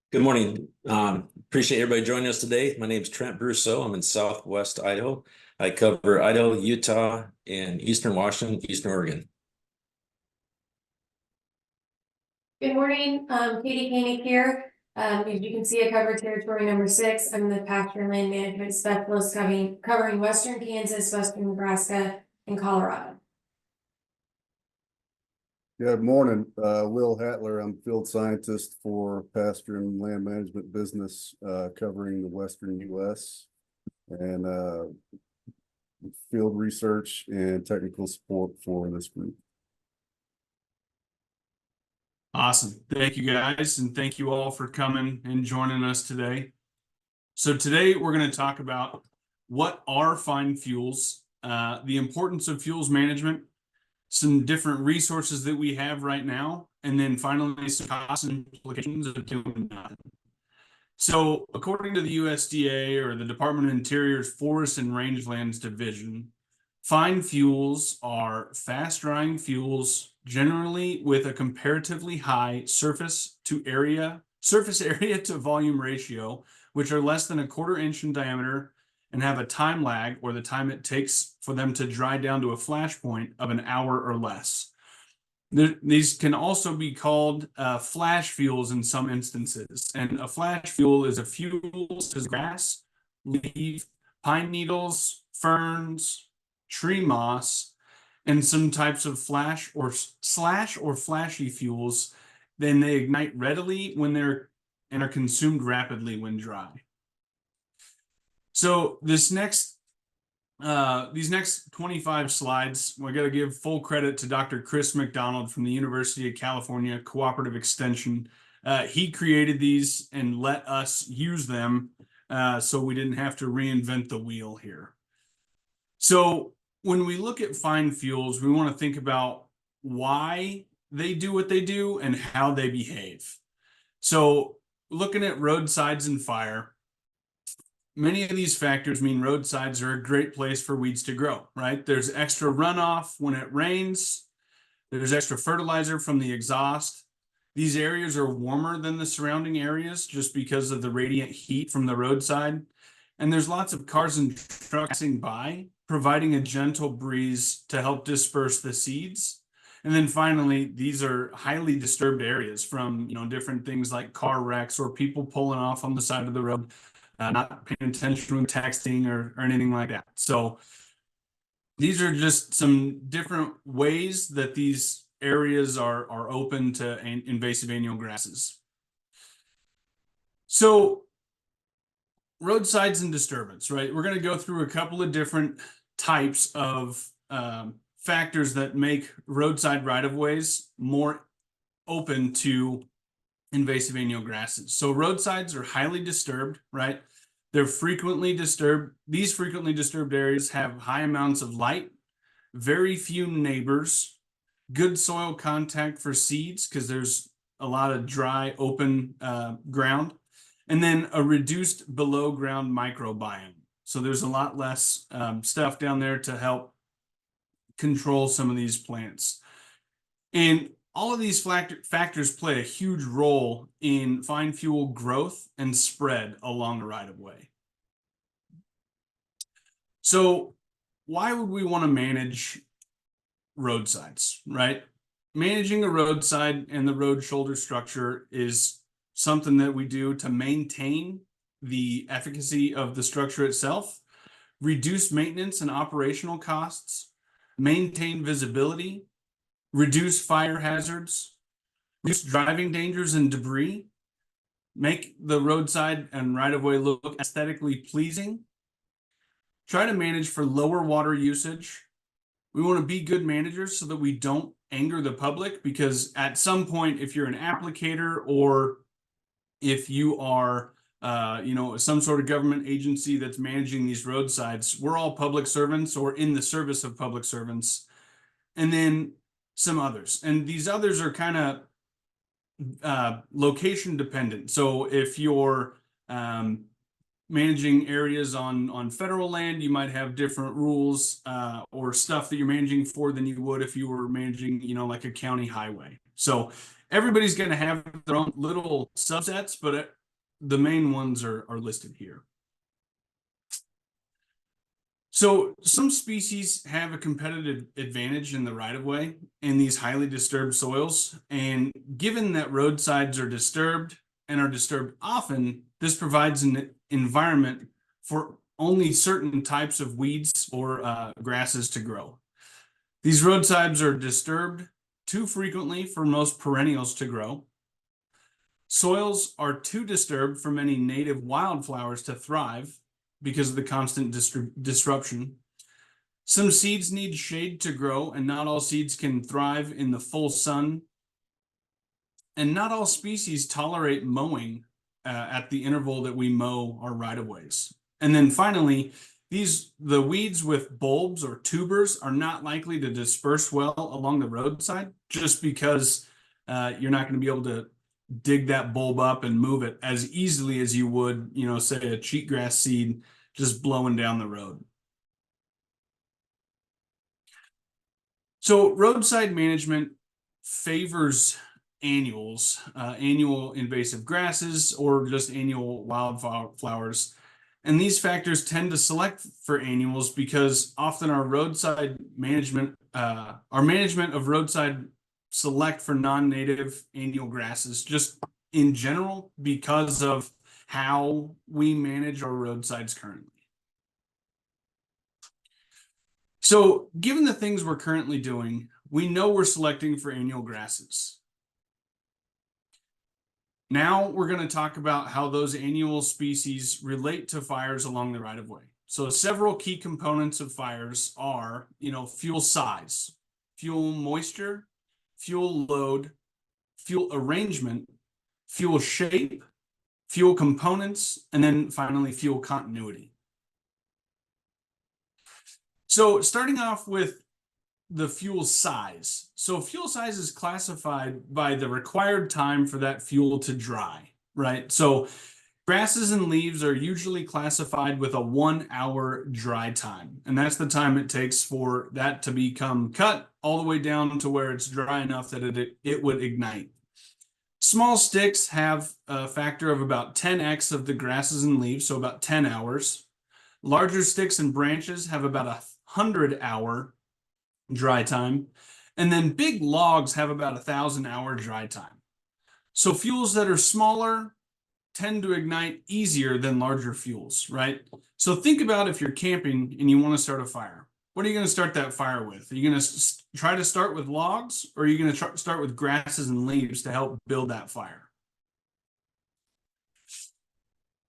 Good morning. Appreciate everybody joining us today. My name is Trent Brousseau. I'm in Southwest Idaho. I cover Idaho, Utah, and Eastern Washington, Eastern Oregon. Good morning, Katie Koenig here. As you can see, I cover territory number 6. I'm the pasture and land management specialist covering Western Kansas, Western Nebraska, and Colorado. Good morning, Will Hattler. I'm field scientist for pasture and land management business, covering the Western US and field research and technical support for this group. Awesome. Thank you guys, and thank you all for coming and joining us today. So today we're going to talk about what are fine fuels, the importance of fuels management, some different resources that we have right now, and then finally some costs and implications of doing that. So according to the USDA, or the Department of Interior's Forest and Rangelands Division, fine fuels are fast drying fuels, generally with a comparatively high surface area to volume ratio, which are less than 1/4 inch in diameter and have a time lag, or the time it takes for them to dry down to a flash point, of an hour or less. These can also be called flash fuels in some instances. And a flash fuel is a fuel such as grass, leaf, pine needles, ferns, tree moss, and some types of flash or flashy fuels. Then they ignite readily when they're and are consumed rapidly when dry. So these next 25 slides, we got to give full credit to Dr. Chris McDonald from the University of California Cooperative Extension. He created these and let us use them, so we didn't have to reinvent the wheel here. So when we look at fine fuels, we want to think about why they do what they do and how they behave. So looking at roadsides and fire, many of these factors mean roadsides are a great place for weeds to grow, right? There's extra runoff when it rains. There's extra fertilizer from the exhaust. These areas are warmer than the surrounding areas just because of the radiant heat from the roadside. And there's lots of cars and trucks passing by, providing a gentle breeze to help disperse the seeds. And then finally, these are highly disturbed areas from, different things like car wrecks or people pulling off on the side of the road, not paying attention when texting or anything like that. So these are just some different ways that these areas are open to invasive annual grasses. So roadsides and disturbance, right? We're going to go through a couple of different types of factors that make roadside right-of-ways more open to invasive annual grasses. So roadsides are highly disturbed, right? They're frequently disturbed. These frequently disturbed areas have high amounts of light, very few neighbors, good soil contact for seeds because there's a lot of dry, open ground, and then a reduced below ground microbiome. So there's a lot less stuff down there to help control some of these plants. And all of these factors play a huge role in fine fuel growth and spread along the right-of-way. So why would we want to manage roadsides, right? Managing a roadside and the road shoulder structure is something that we do to maintain the efficacy of the structure itself, reduce maintenance and operational costs, maintain visibility, reduce fire hazards, reduce driving dangers and debris, make the roadside and right-of-way look aesthetically pleasing, try to manage for lower water usage. We want to be good managers so that we don't anger the public, because at some point, if you're an applicator or if you are some sort of government agency that's managing these roadsides, we're all public servants or in the service of public servants. And then some others, and these others are kind of location dependent. So if you're managing areas on federal land, you might have different rules or stuff that you're managing for than you would if you were managing, like a county highway. So everybody's going to have their own little subsets, but the main ones are listed here. So some species have a competitive advantage in the right-of-way in these highly disturbed soils. And given that roadsides are disturbed and are disturbed often, this provides an environment for only certain types of weeds or grasses to grow. These roadsides are disturbed too frequently for most perennials to grow. Soils are too disturbed for many native wildflowers to thrive because of the constant disruption. Some seeds need shade to grow, and not all seeds can thrive in the full sun. And not all species tolerate mowing at the interval that we mow our right-of-ways. And then finally, the weeds with bulbs or tubers are not likely to disperse well along the roadside, just because you're not going to be able to dig that bulb up and move it as easily as you would, say a cheatgrass seed just blowing down the road. So roadside management favors annuals, annual invasive grasses, or just annual wildflowers. And these factors tend to select for annuals because often our management of roadside select for non-native annual grasses, just in general, because of how we manage our roadsides currently. So given the things we're currently doing, we know we're selecting for annual grasses. Now we're going to talk about how those annual species relate to fires along the right-of-way. So several key components of fires are, fuel size, fuel moisture, fuel load, fuel arrangement, fuel shape, fuel components, and then finally fuel continuity. So starting off with the fuel size. So fuel size is classified by the required time for that fuel to dry, right? So grasses and leaves are usually classified with a 1 hour dry time. And that's the time it takes for that to become cut all the way down to where it's dry enough that it would ignite. Small sticks have a factor of about 10x of the grasses and leaves, so about 10 hours. Larger sticks and branches have about 100-hour dry time. And then big logs have about 1,000-hour dry time. So fuels that are smaller tend to ignite easier than larger fuels, right? So think about if you're camping and you want to start a fire. What are you going to start that fire with? Are you going to try to start with logs, or are you going to start with grasses and leaves to help build that fire?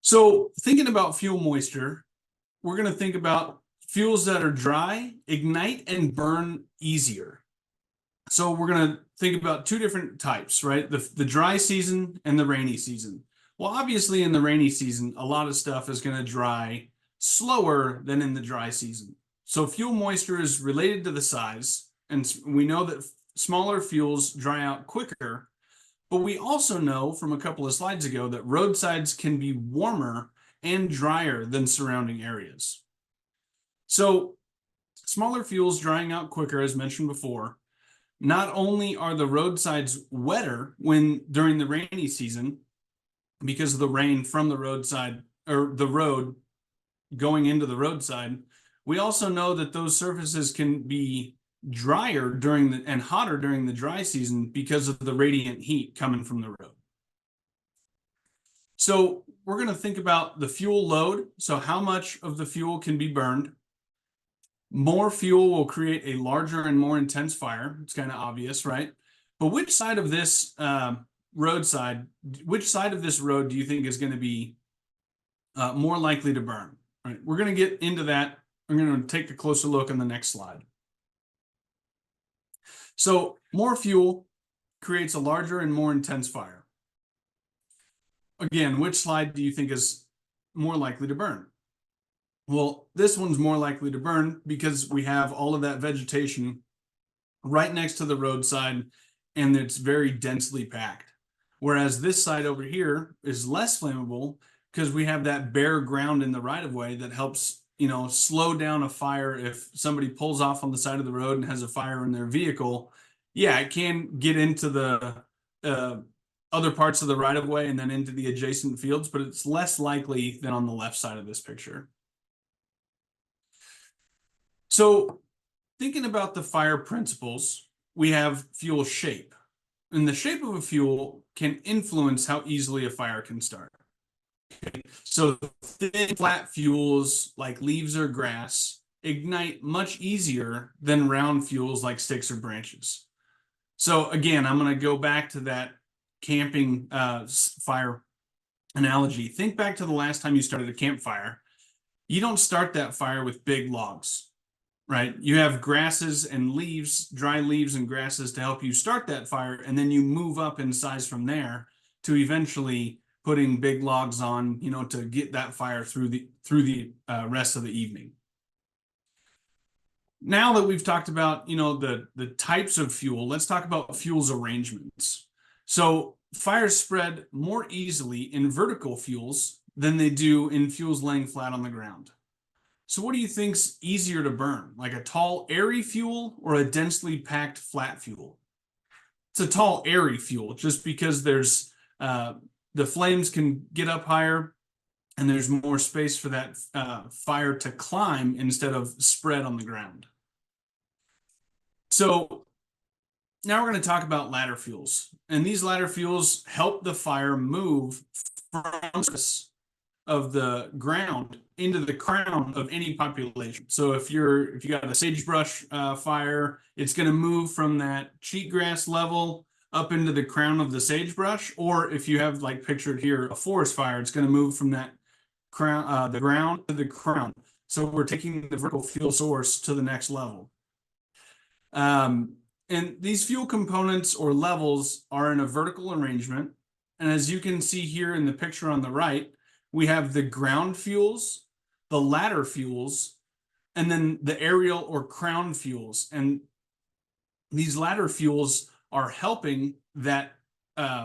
So thinking about fuel moisture, we're going to think about fuels that are dry, ignite and burn easier. So we're going to think about two different types, right? The dry season and the rainy season. Well, obviously in the rainy season, a lot of stuff is going to dry slower than in the dry season. So fuel moisture is related to the size, and we know that smaller fuels dry out quicker, but we also know from a couple of slides ago that roadsides can be warmer and drier than surrounding areas. So smaller fuels drying out quicker, as mentioned before. Not only are the roadsides wetter during the rainy season because of the rain from the roadside or the road going into the roadside, we also know that those surfaces can be drier and hotter during the dry season because of the radiant heat coming from the road. So we're going to think about the fuel load. So how much of the fuel can be burned? More fuel will create a larger and more intense fire. It's kind of obvious, right? But which side of this road do you think is going to be more likely to burn? All right, we're going to get into that. I'm going to take a closer look on the next slide. So more fuel creates a larger and more intense fire. Again, which slide do you think is more likely to burn? Well, this one's more likely to burn because we have all of that vegetation right next to the roadside and it's very densely packed. Whereas this side over here is less flammable because we have that bare ground in the right-of-way that helps, slow down a fire. If somebody pulls off on the side of the road and has a fire in their vehicle, yeah, it can get into the other parts of the right of way and then into the adjacent fields, but it's less likely than on the left side of this picture. So thinking about the fire principles, we have fuel shape. And the shape of a fuel can influence how easily a fire can start. Okay. So thin, flat fuels like leaves or grass ignite much easier than round fuels like sticks or branches. So again, I'm going to go back to that camping fire analogy. Think back to the last time you started a campfire. You don't start that fire with big logs, right? You have grasses and leaves, dry leaves and grasses to help you start that fire, and then you move up in size from there to eventually putting big logs on, you know, to get that fire through the rest of the evening. Now that we've talked about, you know, the types of fuel, let's talk about fuels arrangements. So fires spread more easily in vertical fuels than they do in fuels laying flat on the ground. So what do you think's easier to burn, like a tall, airy fuel or a densely packed flat fuel? It's a tall, airy fuel, just because there's the flames can get up higher and there's more space for that fire to climb instead of spread on the ground. So now we're going to talk about ladder fuels, and these ladder fuels help the fire move from of the ground into the crown of any population. So if you got a sagebrush fire, it's going to move from that cheatgrass level up into the crown of the sagebrush. Or if you have, like pictured here, a forest fire, it's going to move from that crown, the ground to the crown. So we're taking the vertical fuel source to the next level. And these fuel components or levels are in a vertical arrangement. And as you can see here in the picture on the right, we have the ground fuels, the ladder fuels, and then the aerial or crown fuels. And these ladder fuels are helping that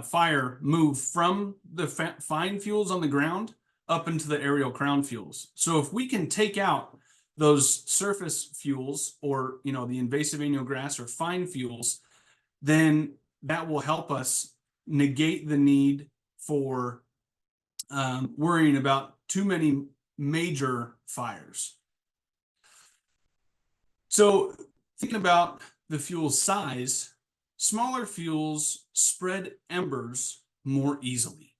fire move from the fine fuels on the ground up into the aerial crown fuels. So if we can take out those surface fuels, or, you know, the invasive annual grass or fine fuels, then that will help us negate the need for worrying about too many major fires. So thinking about the fuel size, smaller fuels spread embers more easily.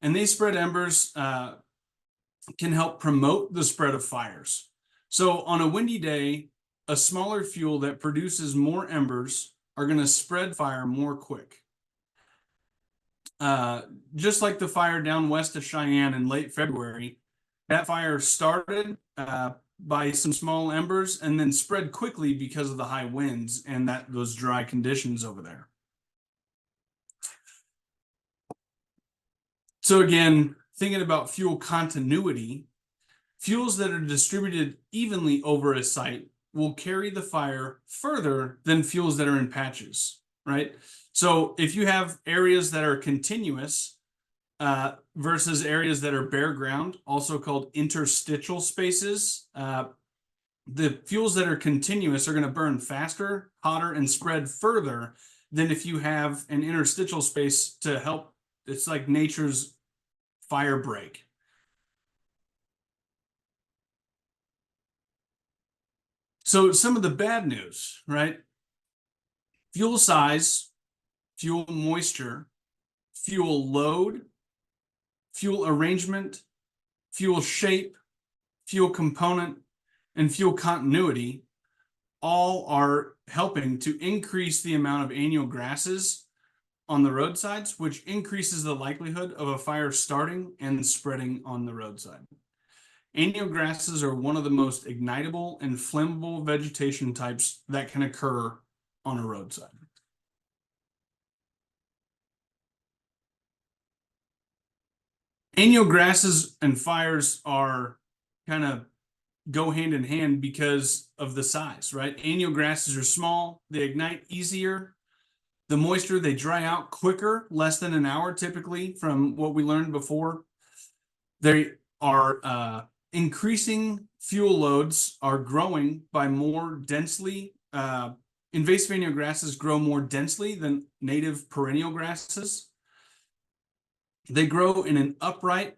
And they spread embers can help promote the spread of fires. So on a windy day, a smaller fuel that produces more embers are going to spread fire more quick. Just like the fire down west of Cheyenne in late February, that fire started by some small embers and then spread quickly because of the high winds and those dry conditions over there. So again, thinking about fuel continuity, fuels that are distributed evenly over a site will carry the fire further than fuels that are in patches, right? So if you have areas that are continuous versus areas that are bare ground, also called interstitial spaces, the fuels that are continuous are going to burn faster, hotter, and spread further than if you have an interstitial space to help. It's like nature's fire break. So some of the bad news, right? Fuel size, fuel moisture, fuel load, fuel arrangement, fuel shape, fuel component, and fuel continuity all are helping to increase the amount of annual grasses on the roadsides, which increases the likelihood of a fire starting and spreading on the roadside. Annual grasses are one of the most ignitable and flammable vegetation types that can occur on a roadside. Annual grasses and fires are kind of go hand in hand because of the size, right? Annual grasses are small, they ignite easier. The moisture, they dry out quicker, less than an hour typically, from what we learned before. They are increasing fuel loads are growing by more densely. Invasive annual grasses grow more densely than native perennial grasses. They grow in an upright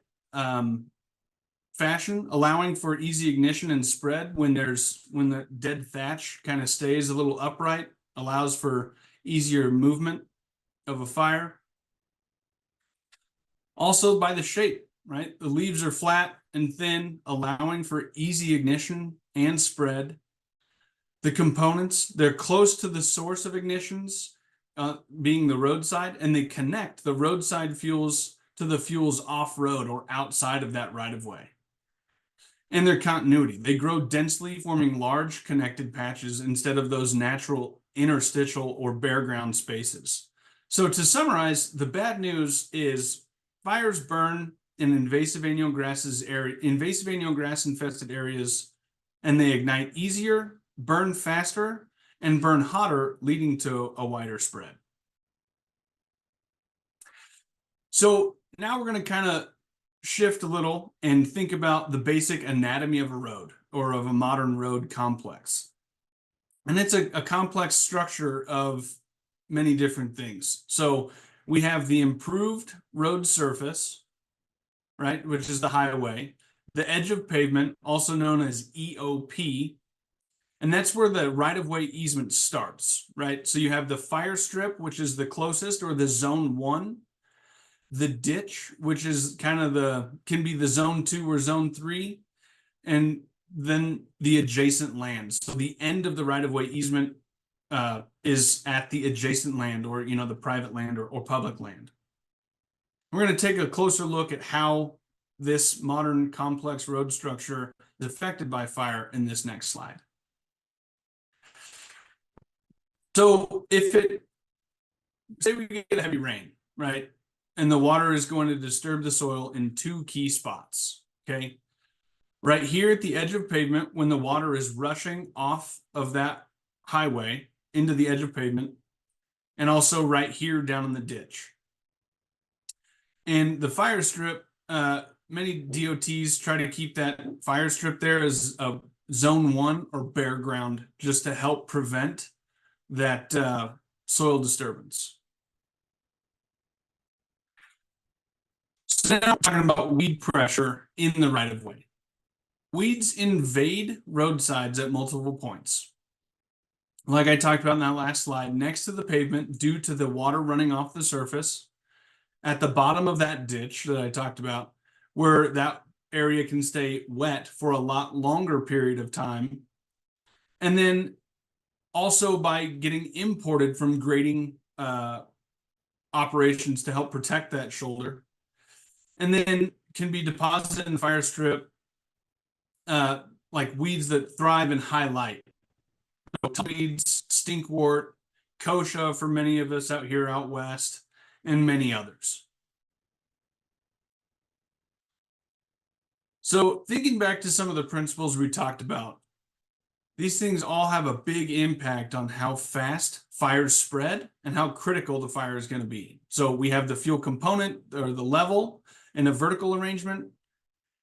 fashion, allowing for easy ignition and spread when the dead thatch kind of stays a little upright, allows for easier movement of a fire. Also by the shape, right? The leaves are flat and thin, allowing for easy ignition and spread. The components, they're close to the source of ignitions, being the roadside, and they connect the roadside fuels to the fuels off-road or outside of that right-of-way. And their continuity, they grow densely, forming large connected patches instead of those natural interstitial or bare ground spaces. So to summarize, the bad news is fires burn in invasive annual grass infested areas, and they ignite easier, burn faster, and burn hotter, leading to a wider spread. So now we're going to kind of shift a little and think about the basic anatomy of a road or of a modern road complex. And it's a complex structure of many different things. So we have the improved road surface, right, which is the highway, the edge of pavement, also known as EOP, and that's where the right-of-way easement starts, right? So you have the fire strip, which is the closest, or the zone 1, the ditch, which is kind of can be the zone 2 or zone 3, and then the adjacent land. So the end of the right-of-way easement is at the adjacent land, or the private land or public land. We're going to take a closer look at how this modern complex road structure is affected by fire in this next slide. So say we get heavy rain, right? And the water is going to disturb the soil in 2 key spots, okay? Right here at the edge of pavement, when the water is rushing off of that highway into the edge of pavement, and also right here down in the ditch. And the fire strip, many DOTs try to keep that fire strip there as a zone 1 or bare ground, just to help prevent that soil disturbance. So now we're talking about weed pressure in the right-of-way. Weeds invade roadsides at multiple points. Like I talked about in that last slide, next to the pavement due to the water running off the surface, at the bottom of that ditch that I talked about, where that area can stay wet for a lot longer period of time. And then also by getting imported from grading operations to help protect that shoulder. And then can be deposited in the fire strip like weeds that thrive in high light. So weeds, stinkwort, kochia for many of us out here out west, and many others. So thinking back to some of the principles we talked about, these things all have a big impact on how fast fires spread and how critical the fire is going to be. So we have the fuel component or the level in a vertical arrangement,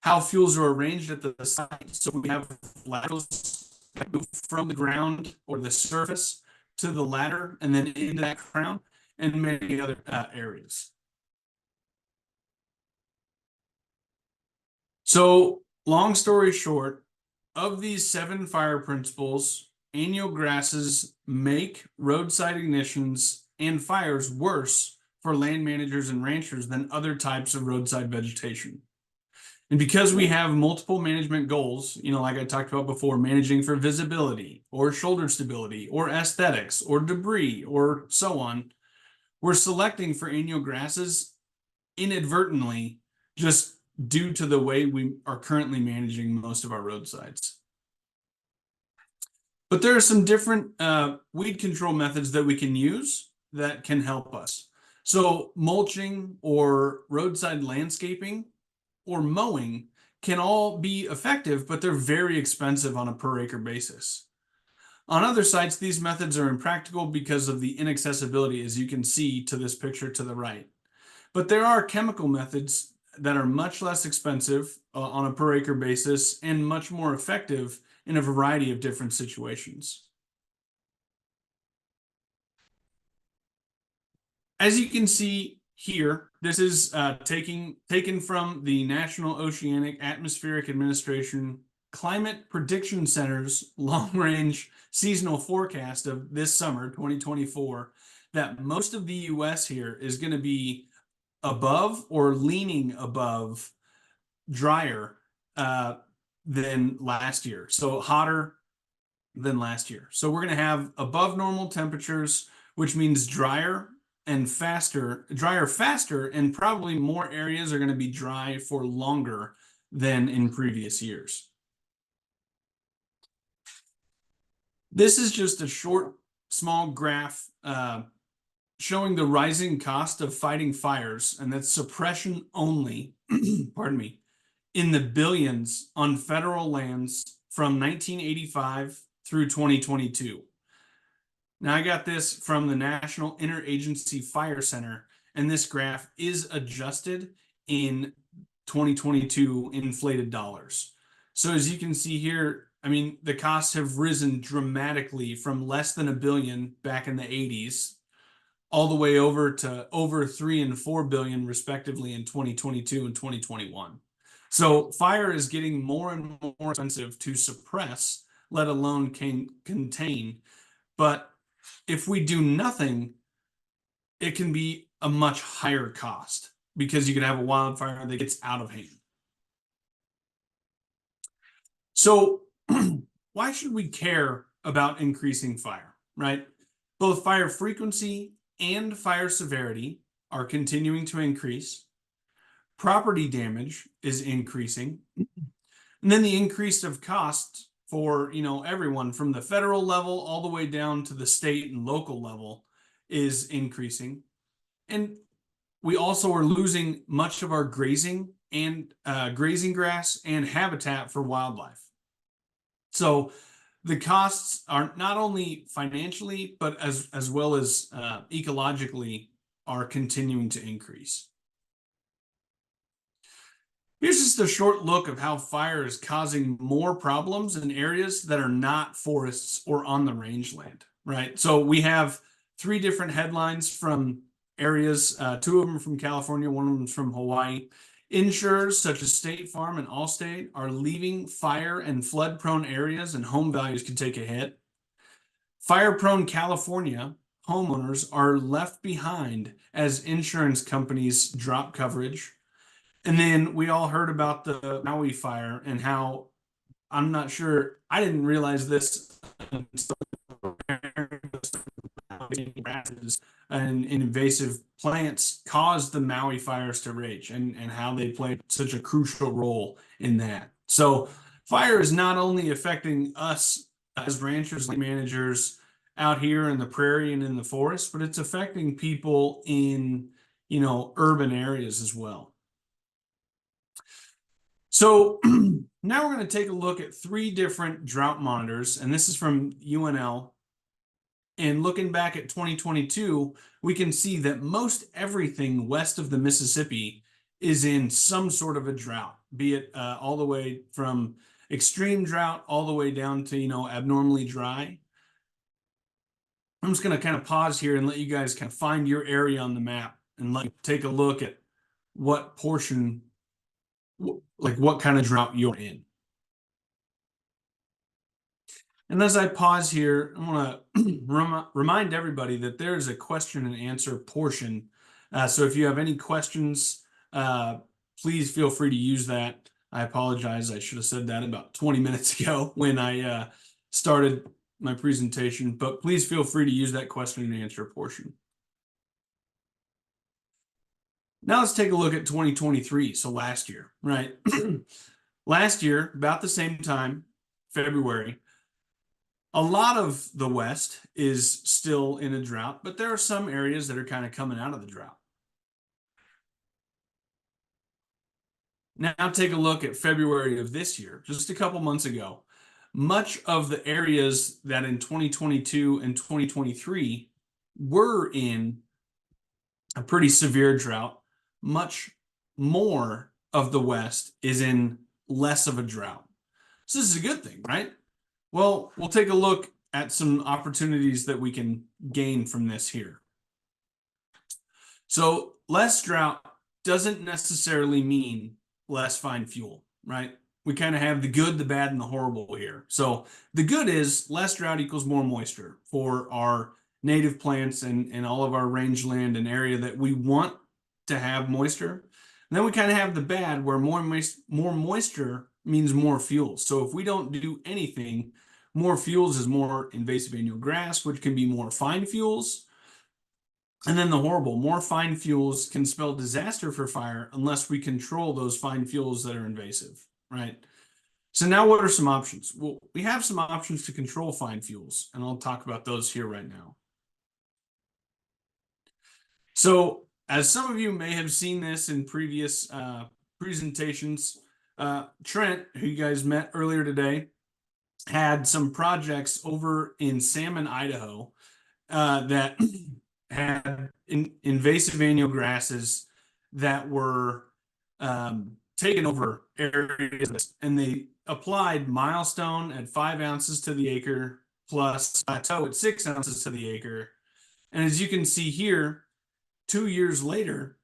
how fuels are arranged at the site. So we have laterals that move from the ground or the surface to the ladder and then into that crown, and many other areas. So long story short, of these 7 fire principles, annual grasses make roadside ignitions and fires worse for land managers and ranchers than other types of roadside vegetation. And because we have multiple management goals, like I talked about before, managing for visibility or shoulder stability or aesthetics or debris or so on, we're selecting for annual grasses inadvertently just due to the way we are currently managing most of our roadsides. But there are some different weed control methods that we can use that can help us. So mulching or roadside landscaping or mowing can all be effective, but they're very expensive on a per acre basis. On other sites, these methods are impractical because of the inaccessibility, as you can see to this picture to the right. But there are chemical methods that are much less expensive on a per acre basis and much more effective in a variety of different situations. As you can see here, this is taken from the National Oceanic Atmospheric Administration Climate Prediction Center's long-range seasonal forecast of this summer, 2024, that most of the US here is going to be above or leaning above drier than last year. So hotter than last year. So we're going to have above normal temperatures, which means drier faster, and probably more areas are going to be dry for longer than in previous years. This is just a short, small graph showing the rising cost of fighting fires, and that's suppression only, pardon me, in the billions on federal lands from 1985 through 2022. Now, I got this from the National Interagency Fire Center, and this graph is adjusted in 2022 inflated dollars. So as you can see here, I mean, the costs have risen dramatically from less than $1 billion back in the 80s, all the way over to over 3 and 4 billion respectively in 2022 and 2021. So fire is getting more and more expensive to suppress, let alone contain. But if we do nothing, it can be a much higher cost because you can have a wildfire that gets out of hand. So why should we care about increasing fire, right? Both fire frequency and fire severity are continuing to increase. Property damage is increasing. And then the increase of costs for, everyone from the federal level all the way down to the state and local level is increasing. And we also are losing much of our grazing grass and habitat for wildlife. So the costs are not only financially, but as well as ecologically are continuing to increase. Here's just a short look of how fire is causing more problems in areas that are not forests or on the rangeland, right? So we have 3 different headlines from areas, 2 of them from California, 1 of them from Hawaii. Insurers such as State Farm and Allstate are leaving fire and flood-prone areas, and home values can take a hit. Fire-prone California homeowners are left behind as insurance companies drop coverage. And then we all heard about the Maui fire and how, I'm not sure, I didn't realize this and invasive plants caused the Maui fires to rage, and how they played such a crucial role in that. So fire is not only affecting us as ranchers, land managers out here in the prairie and in the forest, but it's affecting people in, urban areas as well. So now we're going to take a look at 3 different drought monitors, and this is from UNL. And looking back at 2022, we can see that most everything west of the Mississippi is in some sort of a drought, be it all the way from extreme drought all the way down to, abnormally dry. I'm just going to kind of pause here and let you guys kind of find your area on the map and take a look at what portion, what kind of drought you're in. And as I pause here, I want to remind everybody that there's a question and answer portion. So if you have any questions, please feel free to use that. I apologize. I should have said that about 20 minutes ago when I started my presentation, but please feel free to use that question and answer portion. Now let's take a look at 2023, so last year, right? Last year, about the same time, February, a lot of the West is still in a drought, but there are some areas that are kind of coming out of the drought. Now take a look at February of this year, just a couple months ago. Much of the areas that in 2022 and 2023 were in a pretty severe drought, much more of the West is in less of a drought. So this is a good thing, right? Well, we'll take a look at some opportunities that we can gain from this here. So less drought doesn't necessarily mean less fine fuel, right? We kind of have the good, the bad, and the horrible here. So the good is less drought equals more moisture for our native plants and all of our rangeland and area that we want to have moisture. And then we kind of have the bad where more moisture means more fuels. So if we don't do anything, more fuels is more invasive annual grass, which can be more fine fuels. And then the horrible, more fine fuels can spell disaster for fire unless we control those fine fuels that are invasive, right? So now what are some options? Well, we have some options to control fine fuels, and I'll talk about those here right now. So as some of you may have seen this in previous presentations, Trent, who you guys met earlier today, had some projects over in Salmon, Idaho, that had invasive annual grasses that were taken over areas, and they applied Milestone at 5 ounces to the acre plus Plateau at 6 ounces to the acre. And as you can see here, 2 years later,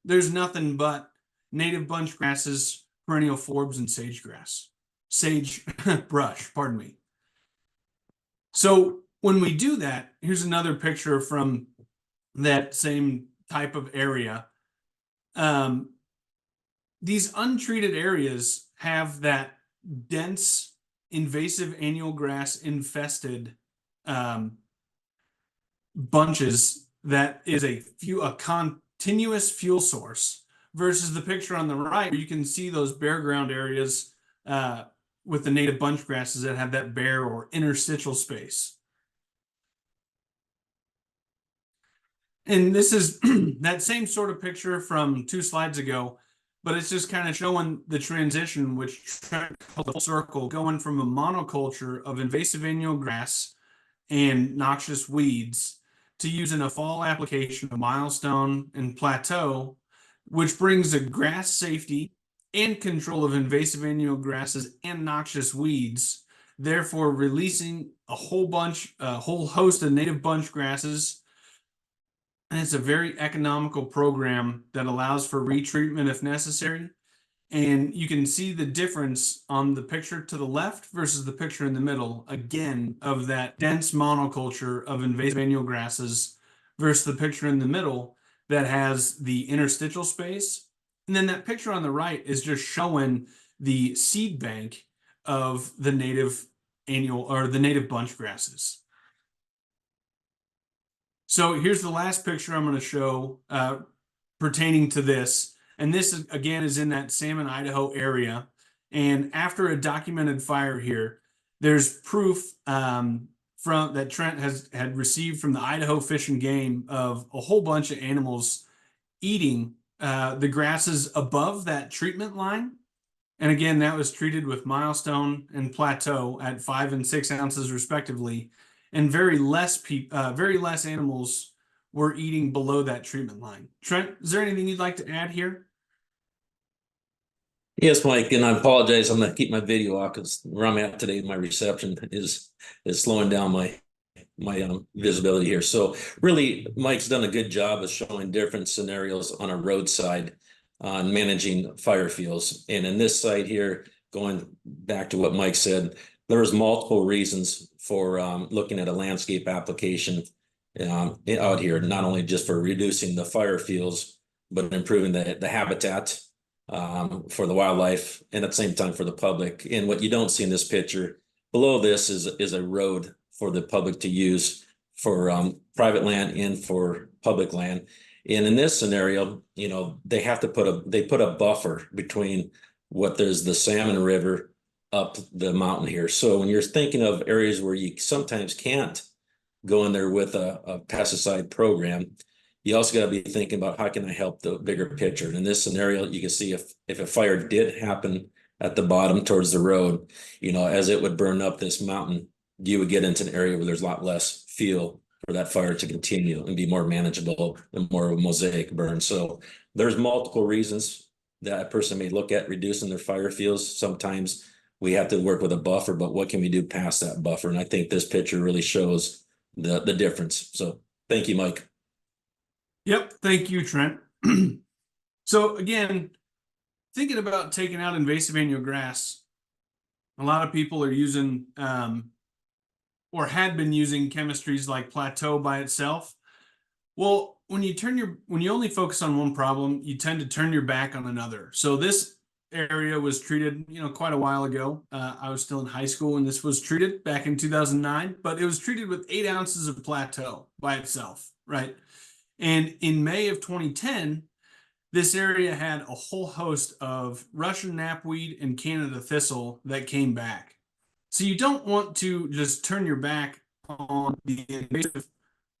there's nothing but native bunch grasses, perennial forbs, and sage brush, pardon me. So when we do that, here's another picture from that same type of area. These untreated areas have that dense invasive annual grass infested bunches that is a continuous fuel source, versus the picture on the right where you can see those bare ground areas with the native bunch grasses that have that bare or interstitial space. And this is that same sort of picture from 2 slides ago, but it's just kind of showing the transition, which full circle, going from a monoculture of invasive annual grass and noxious weeds to using a fall application of Milestone and Plateau, which brings a grass safety and control of invasive annual grasses and noxious weeds, therefore releasing a whole host of native bunch grasses. And it's a very economical program that allows for retreatment if necessary. And you can see the difference on the picture to the left versus the picture in the middle, again, of that dense monoculture of invasive annual grasses versus the picture in the middle that has the interstitial space. And then that picture on the right is just showing the seed bank of the native annual or the native bunch grasses. So here's the last picture I'm going to show pertaining to this. And this, is, again, is in that Salmon, Idaho area. And after a documented fire here, there's proof from that Trent had received from the Idaho Fish and Game of a whole bunch of animals eating the grasses above that treatment line. And again, that was treated with Milestone and Plateau at 5 and 6 ounces respectively. And very less animals were eating below that treatment line. Trent, is there anything you'd like to add here? Yes, Mike, and I apologize. I'm gonna keep my video off because where I'm at today, my reception is slowing down my visibility here. So really, Mike's done a good job of showing different scenarios on a roadside on managing fire fields. And in this site here, going back to what Mike said, there was multiple reasons for looking at a landscape application out here, not only just for reducing the fire fields, but improving the habitat for the wildlife and at the same time for the public. And what you don't see in this picture below this is a road for the public to use for private land and for public land. And in this scenario, you know, they have to put a buffer between what there's the Salmon River up the mountain here. So when you're thinking of areas where you sometimes can't go in there with a pesticide program, you also got to be thinking about how can I help the bigger picture. And in this scenario, you can see if a fire did happen at the bottom towards the road, you know, as it would burn up this mountain, you would get into an area where there's a lot less fuel for that fire to continue and be more manageable and more of a mosaic burn. So there's multiple reasons that a person may look at reducing their fire fields. Sometimes we have to work with a buffer, but what can we do past that buffer? And I think this picture really shows the difference. So thank you, Mike. Yep. Thank you, Trent. So again, thinking about taking out invasive annual grass, a lot of people are using or had been using chemistries like Plateau by itself. Well, when you only focus on one problem, you tend to turn your back on another. So this area was treated, quite a while ago. I was still in high school when this was treated back in 2009, but it was treated with 8 ounces of Plateau by itself, right? And in May of 2010, this area had a whole host of Russian knapweed and Canada thistle that came back. So you don't want to just turn your back on the invasive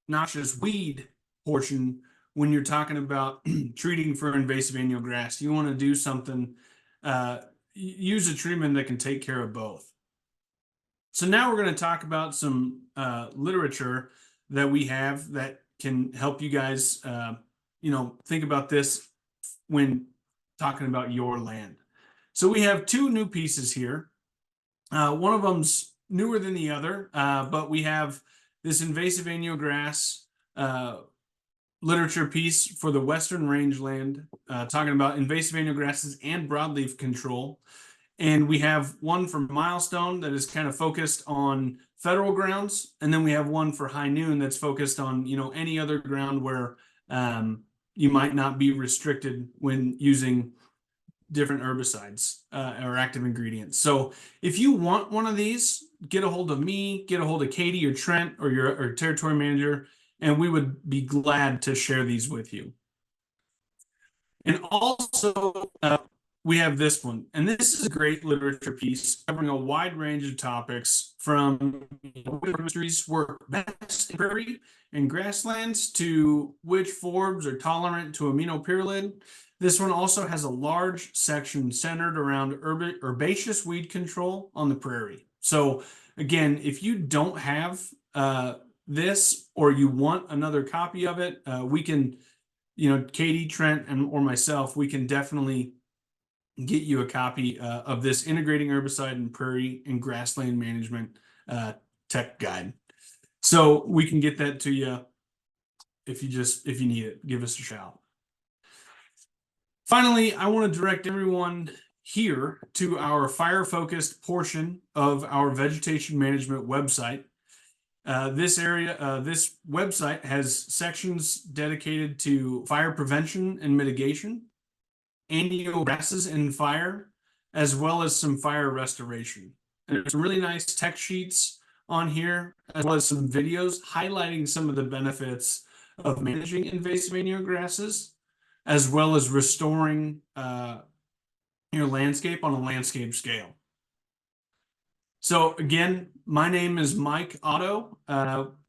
noxious weed portion when you're talking about treating for invasive annual grass. You want to do something, use a treatment that can take care of both. So now we're going to talk about some literature that we have that can help you guys, think about this when talking about your land. So we have 2 new pieces here. One of them's newer than the other, but we have this invasive annual grass literature piece for the Western rangeland, talking about invasive annual grasses and broadleaf control. And we have one for Milestone that is kind of focused on federal grounds. And then we have one for High Noon that's focused on, any other ground where you might not be restricted when using different herbicides or active ingredients. So if you want one of these, get a hold of me, get a hold of Katie or Trent or your territory manager, and we would be glad to share these with you. And also, we have this one, and this is a great literature piece covering a wide range of topics from which chemistries work best in prairie and grasslands to which forbs are tolerant to aminopyrrolid. This one also has a large section centered around herbaceous weed control on the prairie. So again, if you don't have this or you want another copy of it, we can, Katie, Trent, or myself, we can definitely get you a copy of this Integrating Herbicide and Prairie and Grassland Management Tech Guide. So we can get that to you if you need it. Give us a shout. Finally, I want to direct everyone here to our fire-focused portion of our vegetation management website. This website has sections dedicated to fire prevention and mitigation, annual grasses and fire, as well as some fire restoration. And there's some really nice tech sheets on here, as well as some videos highlighting some of the benefits of managing invasive annual grasses, as well as restoring your landscape on a landscape scale. So again, my name is Mike Otto,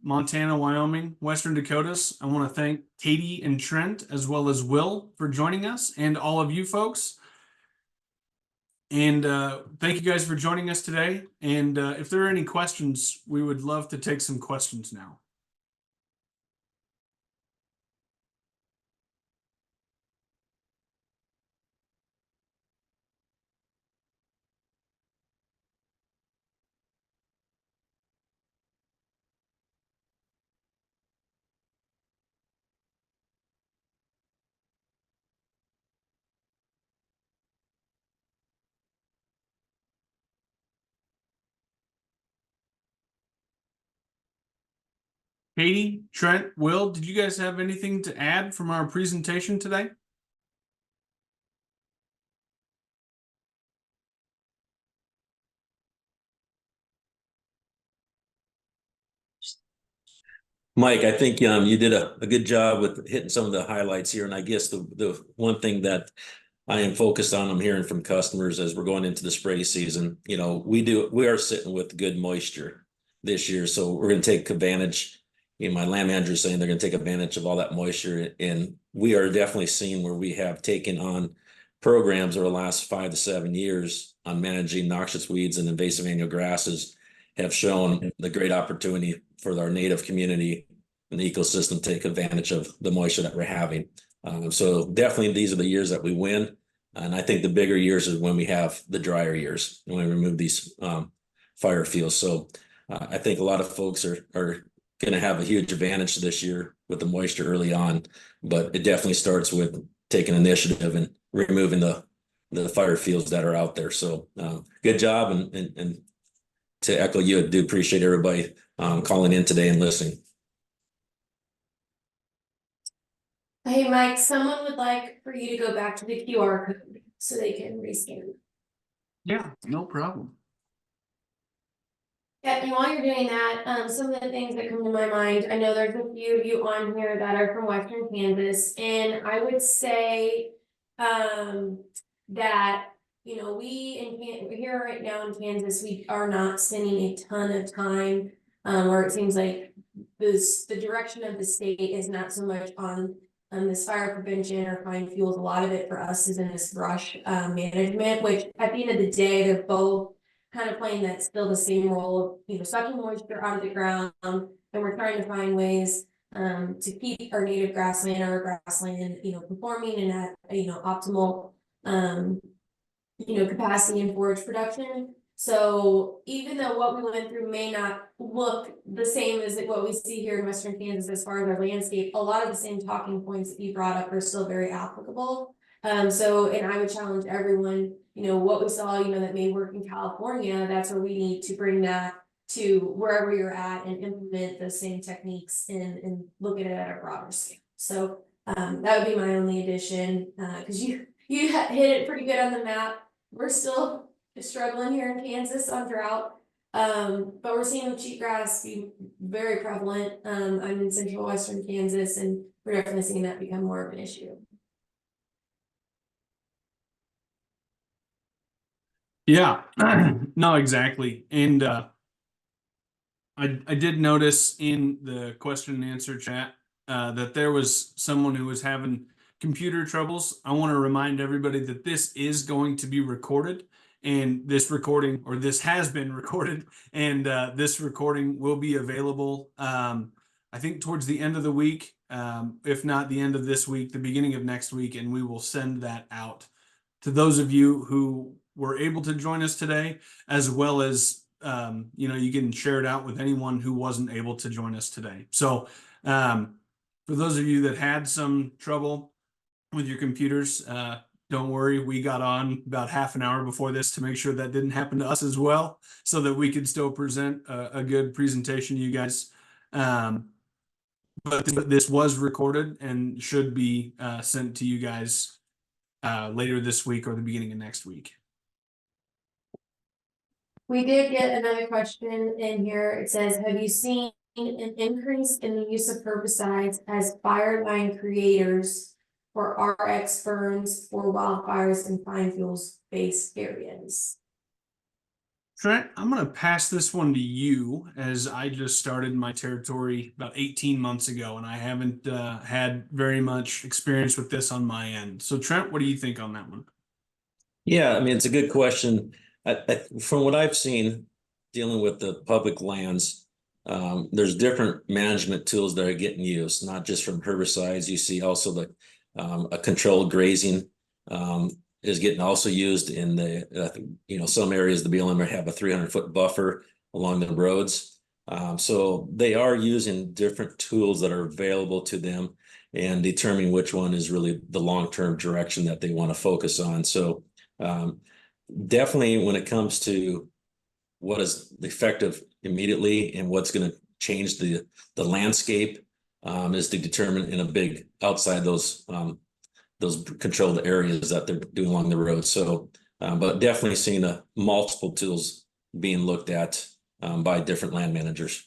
Montana, Wyoming, Western Dakotas. I want to thank Katie and Trent, as well as Will, for joining us, and all of you folks. And thank you guys for joining us today. And if there are any questions, we would love to take some questions now. Katie, Trent, Will, did you guys have anything to add from our presentation today? Mike, I think you did a good job with hitting some of the highlights here. And I guess the one thing that I am focused on, I'm hearing from customers as we're going into the spray season, we are sitting with good moisture this year. So we're going to take advantage. My land manager is saying they're going to take advantage of all that moisture. And we are definitely seeing where we have taken on programs over the last 5 to 7 years on managing noxious weeds and invasive annual grasses have shown the great opportunity for our native community and the ecosystem to take advantage of the moisture that we're having. So definitely these are the years that we win. And I think the bigger years is when we have the drier years, when we remove these fire fields. So I think a lot of folks are going to have a huge advantage this year with the moisture early on, but it definitely starts with taking initiative and removing the fire fields that are out there. So good job, and to echo you, I do appreciate everybody calling in today and listening. Hey, Mike, someone would like for you to go back to the QR code so they can rescan. Yeah, no problem. Yeah, and while you're doing that, some of the things that come to my mind, I know there's a few of you on here that are from Western Kansas, and I would say, that, you know, we're here right now in Kansas, we are not spending a ton of time, or it seems like the direction of the state is not so much on this fire prevention or finding fuels. A lot of it for us is in this brush, management, which at the end of the day, they're both kind of playing that still the same role of, you know, sucking moisture out of the ground, and we're trying to find ways to keep our native grassland or grassland, you know, performing and at, you know, optimal you know, capacity and forage production. So even though what we went through may not look the same as what we see here in Western Kansas as far as our landscape, a lot of the same talking points that you brought up are still very applicable. So, and I would challenge everyone, you know, what we saw, you know, that may work in California, that's where we need to bring that to wherever you're at and implement those same techniques and look at it at a broader scale. So that would be my only addition, because you hit it pretty good on the map. We're still struggling here in Kansas on drought. But we're seeing cheatgrass be very prevalent. I'm in central western Kansas, and we're definitely seeing that become more of an issue. Yeah, no, exactly. And I did notice in the question and answer chat that there was someone who was having computer troubles. I want to remind everybody that this is going to be recorded, and this recording, or this has been recorded, and this recording will be available, I think, towards the end of the week, if not the end of this week, the beginning of next week, and we will send that out to those of you who were able to join us today, as well as you know, you can share it out with anyone who wasn't able to join us today. So for those of you that had some trouble with your computers, don't worry, we got on about half an hour before this to make sure that didn't happen to us as well, so that we could still present a good presentation to you guys. But this was recorded and should be sent to you guys later this week or the beginning of next week. We did get another question in here. It says, have you seen an increase in the use of herbicides as fire line creators for RX burns for wildfires and fine fuels based areas? Trent, I'm going to pass this one to you, as I just started my territory about 18 months ago, and I haven't had very much experience with this on my end. So Trent, what do you think on that one? Yeah, I mean, it's a good question. From what I've seen dealing with the public lands, there's different management tools that are getting used, not just from herbicides. You see also a controlled grazing is getting also used in the, you know, some areas the BLM have a 300-foot buffer along the roads. So they are using different tools that are available to them and determining which one is really the long-term direction that they want to focus on. So definitely when it comes to what is effective immediately and what's going to change the landscape is to determine in a big outside those controlled areas that they're doing along the road. So, but definitely seeing multiple tools being looked at by different land managers.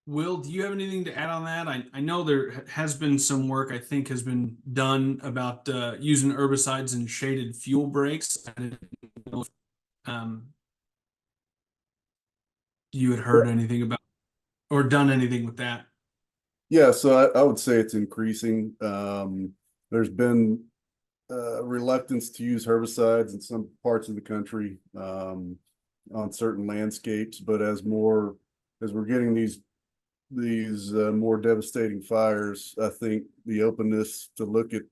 Will, do you have anything to add on that? I know there has been some work, I think, has been done about using herbicides and shaded fuel breaks. I didn't know if you had heard anything about or done anything with that. Yeah, so I would say it's increasing. There's been reluctance to use herbicides in some parts of the country on certain landscapes, but as we're getting these more devastating fires, I think the openness to look at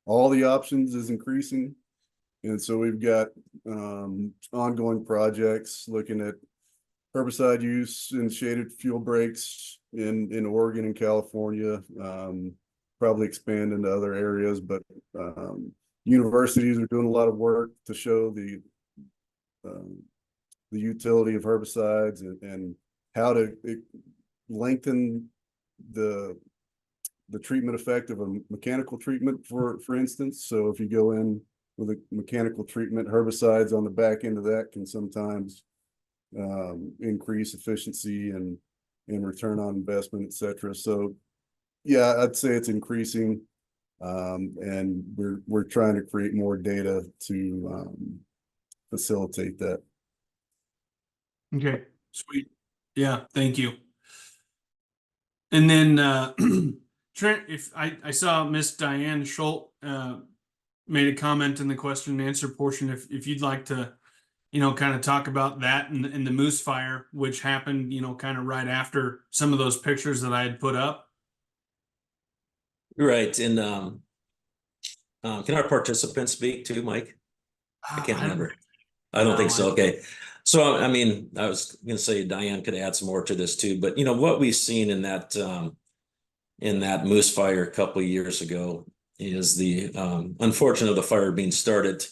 all the options is increasing. And so we've got ongoing projects looking at herbicide use and shaded fuel breaks in Oregon and California. probably expand into other areas, but universities are doing a lot of work to show the utility of herbicides and how to lengthen the treatment effect of a mechanical treatment, for instance. So if you go in with a mechanical treatment, herbicides on the back end of that can sometimes increase efficiency and return on investment, et cetera. So yeah, I'd say it's increasing. And we're trying to create more data to facilitate that. Okay, sweet. Yeah, thank you. And then Trent, if I saw Miss Diane Schultz made a comment in the question and answer portion, if you'd like to, kind of talk about that and the moose fire, which happened, kind of right after some of those pictures that I had put up. Right. And can our participants speak too, Mike? I can't remember. I don't think so. Okay. So, I mean, I was going to say Diane could add some more to this too, but what we've seen in that moose fire a couple of years ago is the unfortunate of the fire being started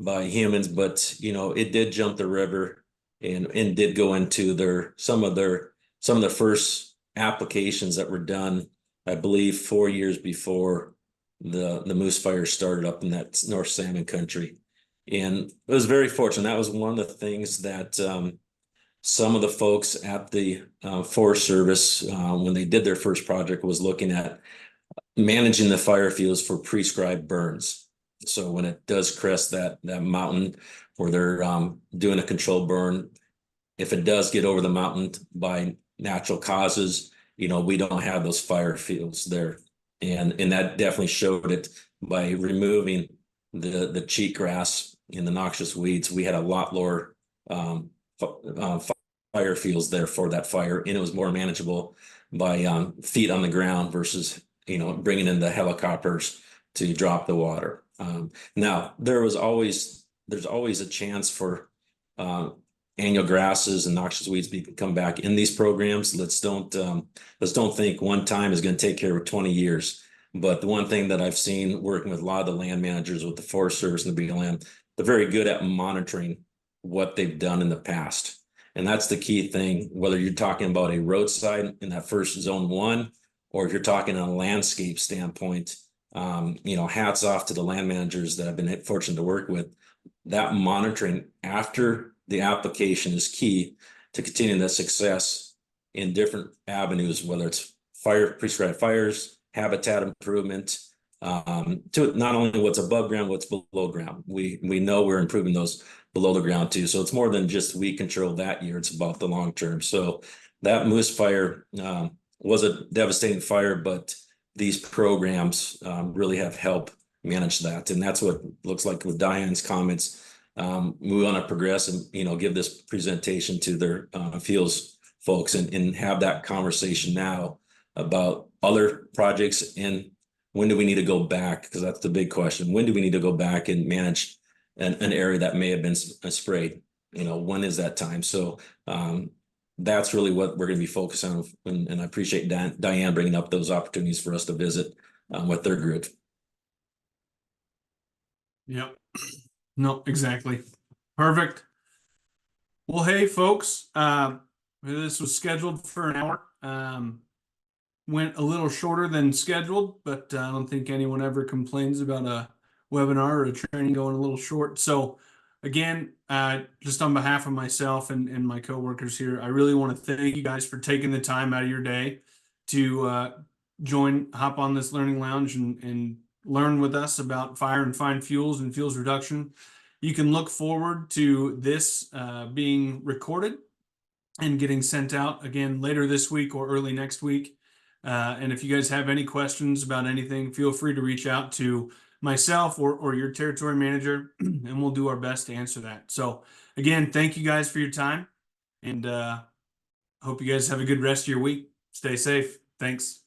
by humans, but it did jump the river and did go into some of the first applications that were done, I believe 4 years before the moose fire started up in that North Salmon country. And it was very fortunate. That was one of the things that some of the folks at the Forest Service, when they did their first project, was looking at managing the fire fields for prescribed burns. So when it does crest that mountain where they're doing a controlled burn, if it does get over the mountain by natural causes, we don't have those fire fields there. And that definitely showed it by removing the cheatgrass and the noxious weeds. We had a lot lower fire fields there for that fire, and it was more manageable by feet on the ground versus bringing in the helicopters to drop the water. Now there's always a chance for annual grasses and noxious weeds to come back in these programs. Let's don't think one time is going to take care of 20 years. But the one thing that I've seen working with a lot of the land managers with the Forest Service and the BLM, they're very good at monitoring what they've done in the past. And that's the key thing, whether you're talking about a roadside in that first zone 1, or if you're talking on a landscape standpoint, hats off to the land managers that I've been fortunate to work with. That monitoring after the application is key to continuing that success in different avenues, whether it's prescribed fires, habitat improvement, to not only what's above ground, what's below ground. We know we're improving those below the ground too. So it's more than just weed control that year, it's about the long term. So that moose fire was a devastating fire, but these programs really have helped manage that. And that's what looks like with Diane's comments. We want to progress and give this presentation to their fields folks and have that conversation now about other projects and when do we need to go back, because that's the big question. When do we need to go back and manage an area that may have been sprayed? When is that time? So that's really what we're going to be focused on, and I appreciate Diane bringing up those opportunities for us to visit with their group. Yep. No, exactly. Perfect. Well, hey, folks, this was scheduled for an hour. Went a little shorter than scheduled, but I don't think anyone ever complains about a webinar or a training going a little short. So again, just on behalf of myself and my coworkers here, I really want to thank you guys for taking the time out of your day to hop on this learning lounge and learn with us about fire and fine fuels and fuels reduction. You can look forward to this being recorded and getting sent out again later this week or early next week. And if you guys have any questions about anything, feel free to reach out to myself or your territory manager, and we'll do our best to answer that. So again, thank you guys for your time, and hope you guys have a good rest of your week. Stay safe. Thanks.